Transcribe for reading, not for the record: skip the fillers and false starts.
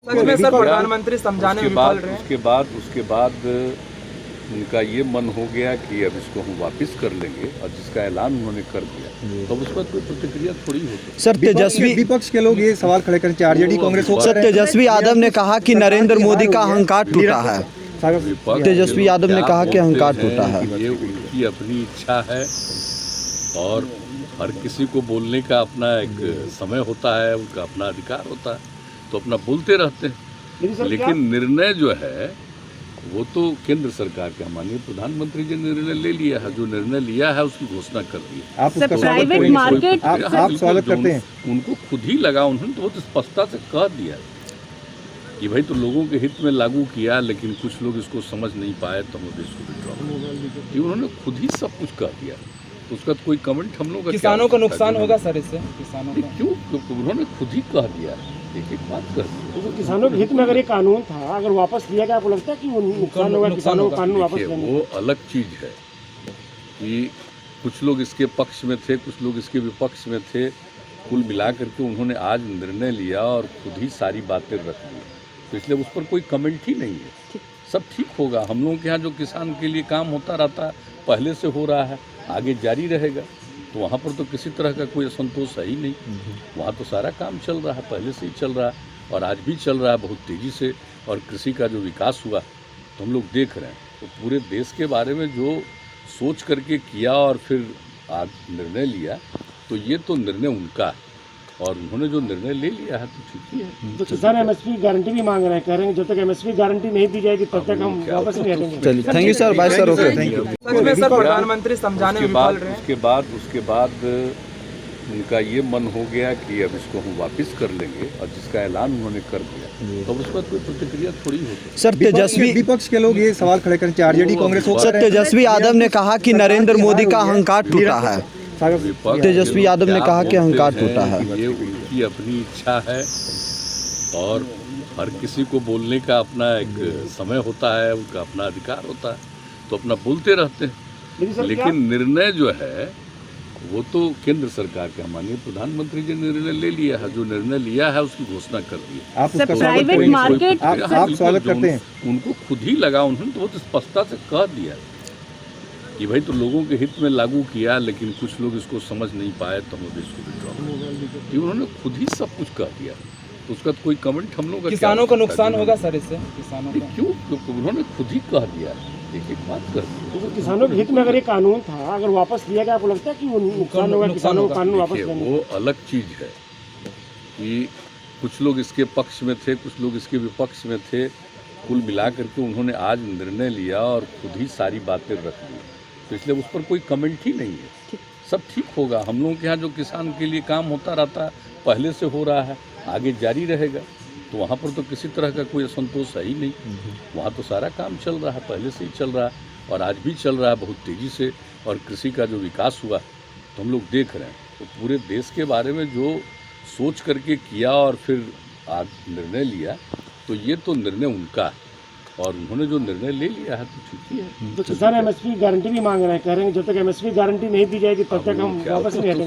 सच में सर प्रधानमंत्री समझाने में विफल रहे हैं। उसके बाद उनका ये मन हो गया कि अब इसको हम वापस कर लेंगे और जिसका ऐलान उन्होंने कर दिया तो उस पर कोई प्रतिक्रिया थोड़ी हो सकती। सर तेजस्वी विपक्ष के लोग ये सवाल खड़े करें, आरजेडी कांग्रेस हो। सर तेजस्वी यादव ने कहा कि नरेंद्र मोदी का अहंकार टूटा है। तेजस्वी यादव ने कहा कि अहंकार टूटा है। ये उनकी अपनी इच्छा है और हर किसी को बोलने का अपना एक समय होता है, उनका अपना अधिकार होता है, तो अपना बोलते रहते हैं। लेकिन निर्णय जो है वो तो केंद्र सरकार का, माननीय प्रधानमंत्री जी ने निर्णय ले लिया है। जो निर्णय लिया है उसकी घोषणा कर दी है। आप उसका प्राइवेट मार्केट आप स्वागत करते हैं। उनको खुद ही लगा, उन्होंने तो बहुत स्पष्टता से कह दिया कि भाई तो लोगों के हित में लागू किया, लेकिन कुछ लोग इसको समझ नहीं पाए तो हम इसको विड्रॉ। उन्होंने खुद ही सब कुछ कह दिया, तो उसका तो कोई कमेंट हम लोग का किसानों को नुकसान होगा सर इससे, किसानों को क्यों? उन्होंने खुद ही कह दिया, एक बात कर दी। तो किसानों के हित में अगर ये कानून था, अगर वापस लिया गया, आपको लगता है कि वो नुकसान होगा किसानों को कानून वापस लेने? वो अलग चीज है कि कुछ लोग इसके पक्ष में थे, कुछ लोग इसके विपक्ष में थे। कुल मिला करके उन्होंने आज निर्णय लिया और खुद ही सारी बातें रख दी, तो इसलिए उस पर कोई कमेंट ही नहीं है। सब ठीक होगा। हम लोगों के यहाँ जो किसान के लिए काम होता रहता है, पहले से हो रहा है, आगे जारी रहेगा, तो वहाँ पर तो किसी तरह का कोई असंतोष है ही नहीं। वहाँ तो सारा काम चल रहा है, पहले से ही चल रहा है और आज भी चल रहा है बहुत तेज़ी से। और कृषि का जो विकास हुआ तो हम लोग देख रहे हैं, तो पूरे देश के बारे में जो सोच करके किया और फिर आज निर्णय लिया, तो ये तो निर्णय उनका है और उन्होंने जो निर्णय ले लिया है तो ठीक ही है। तो किसान एमएसपी गारंटी भी मांग रहे हैं, कह रहे हैं जब तक एमएसपी गारंटी नहीं दी जाएगी तब तक हम वापस नहीं हटेंगे। चलिए, thank you sir, bye sir, okay, thank you. सच में सर प्रधानमंत्री समझाने में विफल रहे हैं। उसके बाद उनका ये मन हो गया कि अब इसको हम वापस कर लेंगे और जिसका ऐलान उन्होंने कर दिया तो उस पर कोई प्रतिक्रिया थोड़ी हो सकती। सर तेजस्वी विपक्ष के लोग ये सवाल खड़े करें, आरजेडी कांग्रेस हो। सर तेजस्वी यादव ने कहा कि नरेंद्र मोदी का अहंकार टूटा है। तेजस्वी यादव ने कहा कि अहंकार टूटा है। ये उनकी अपनी इच्छा है और हर किसी को बोलने का अपना एक समय होता है, उनका अपना अधिकार होता है, तो अपना बोलते रहते हैं। लेकिन निर्णय जो है वो तो केंद्र सरकार का, माननीय प्रधानमंत्री जी ने निर्णय ले लिया है। जो निर्णय लिया है उसकी घोषणा कर दी है। आप उसका प्राइवेट मार्केट आप स्वागत करते हैं। उनको खुद ही लगा, उन्होंने तो बहुत स्पष्टता से कह दिया कि भाई तो लोगों के हित में लागू किया, लेकिन कुछ लोग इसको समझ नहीं पाए तो हम इसको विड्रॉ। उन्होंने खुद ही सब कुछ कह दिया, तो उसका तो कोई कमेंट हम लोग का किसानों को नुकसान होगा सर इससे, किसानों को क्यों? उन्होंने खुद ही कह दिया, एक बात कर दी। तो किसानों के हित में अगर ये कानून था, अगर वापस लिया गया, आपको लगता है कि वो नुकसान होगा किसानों को कानून वापस लेने? वो अलग चीज है कि कुछ लोग इसके पक्ष में थे, कुछ लोग इसके विपक्ष में थे। कुल मिला करके उन्होंने आज निर्णय लिया और खुद ही सारी बातें रख दी, तो इसलिए उस पर कोई कमेंट ही नहीं है। सब ठीक होगा। हम लोगों के यहाँ जो किसान के लिए काम होता रहता है, पहले से हो रहा है, आगे जारी रहेगा, तो वहाँ पर तो किसी तरह का कोई असंतोष है ही नहीं। वहाँ तो सारा काम चल रहा है, पहले से ही चल रहा है और आज भी चल रहा है बहुत तेज़ी से। और कृषि का जो विकास हुआ तो हम लोग देख रहे हैं, तो पूरे देश के बारे में जो सोच करके किया और फिर आज निर्णय लिया, तो ये तो निर्णय उनका है और उन्होंने जो निर्णय ले लिया है तो ठीक ही है। तो किसान एमएसपी गारंटी भी मांग रहे हैं, कह रहे हैं जब तक एमएसपी गारंटी नहीं दी जाएगी तब तक हम वापस नहीं हटेंगे।